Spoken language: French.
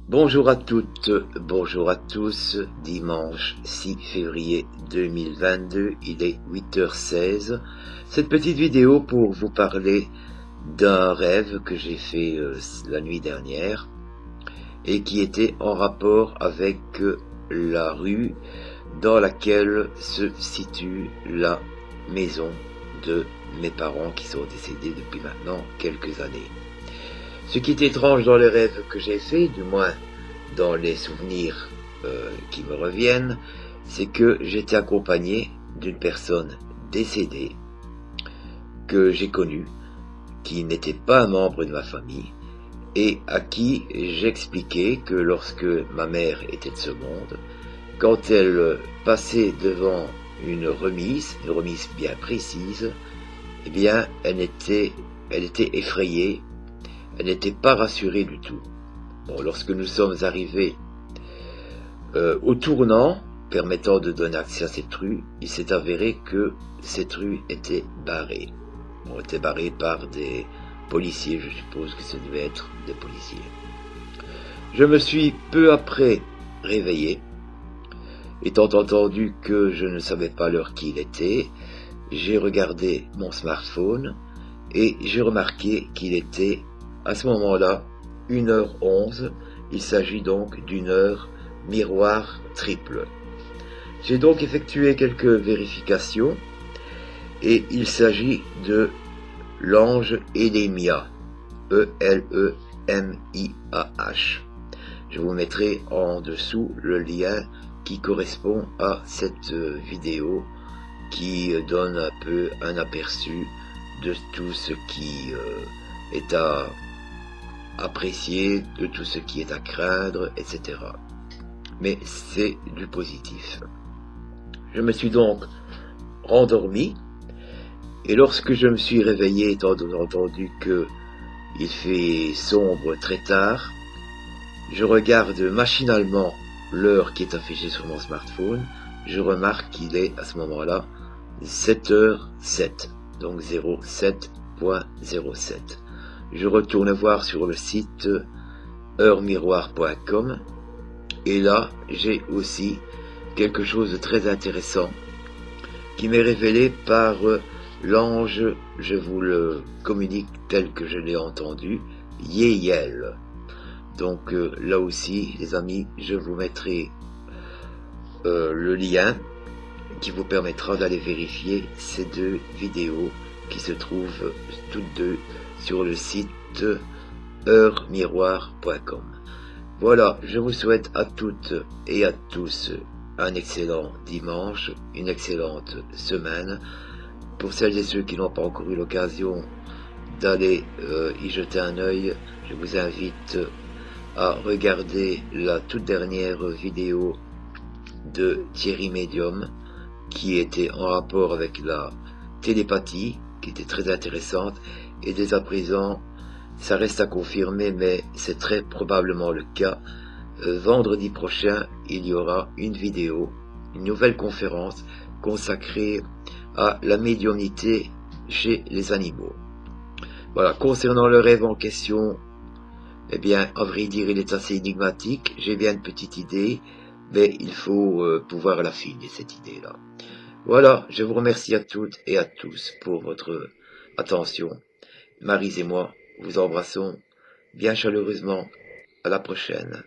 Bonjour à toutes, bonjour à tous, dimanche 6 février 2022, il est 8h16. Cette petite vidéo pour vous parler d'un rêve que j'ai fait la nuit dernière et qui était en rapport avec la rue dans laquelle se situe la maison de mes parents qui sont décédés depuis maintenant quelques années. Ce qui est étrange dans les rêves que j'ai faits, du moins dans les souvenirs qui me reviennent, c'est que j'étais accompagné d'une personne décédée que j'ai connue, qui n'était pas un membre de ma famille, et à qui j'expliquais que lorsque ma mère était de ce monde, quand elle passait devant une remise bien précise, eh bien, elle était effrayée, elle n'était pas rassurée du tout. Bon, lorsque nous sommes arrivés au tournant permettant de donner accès à cette rue, il s'est avéré que cette rue était barrée. On était barrée par des policiers, je suppose que ça devait être des policiers. Je me suis peu après réveillé, étant entendu que je ne savais pas l'heure qu'il était. J'ai regardé mon smartphone et j'ai remarqué qu'il était à ce moment-là 1h11. Il s'agit donc d'une heure miroir triple. J'ai donc effectué quelques vérifications et il s'agit de l'ange Elémia, E-L-E-M-I-A-H. Je vous mettrai en dessous le lien qui correspond à cette vidéo qui donne un peu un aperçu de tout ce qui est à apprécier, de tout ce qui est à craindre, etc. Mais c'est du positif. Je me suis donc rendormi, et lorsque je me suis réveillé, étant entendu que il fait sombre très tard, je regarde machinalement l'heure qui est affichée sur mon smartphone. Je remarque qu'il est à ce moment-là 7h07, donc 07.07. Je retourne voir sur le site heuremiroir.com et là j'ai aussi quelque chose de très intéressant qui m'est révélé par l'ange, je vous le communique tel que je l'ai entendu, Yéyel. Donc là aussi les amis, je vous mettrai le lien qui vous permettra d'aller vérifier ces deux vidéos qui se trouvent toutes deux sur le site heuremiroir.com. Voilà, je vous souhaite à toutes et à tous un excellent dimanche, une excellente semaine. Pour celles et ceux qui n'ont pas encore eu l'occasion d'aller y jeter un œil, je vous invite à regarder la toute dernière vidéo de Thierry Medium qui était en rapport avec la télépathie, qui était très intéressante, et dès à présent, ça reste à confirmer, mais c'est très probablement le cas. Vendredi prochain, il y aura une vidéo, une nouvelle conférence consacrée à la médiumnité chez les animaux. Voilà, concernant le rêve en question, eh bien, à vrai dire, il est assez énigmatique. J'ai bien une petite idée, mais il faut pouvoir l'affiner, cette idée-là. Voilà, je vous remercie à toutes et à tous pour votre attention. Maryse et moi vous embrassons bien chaleureusement. À la prochaine.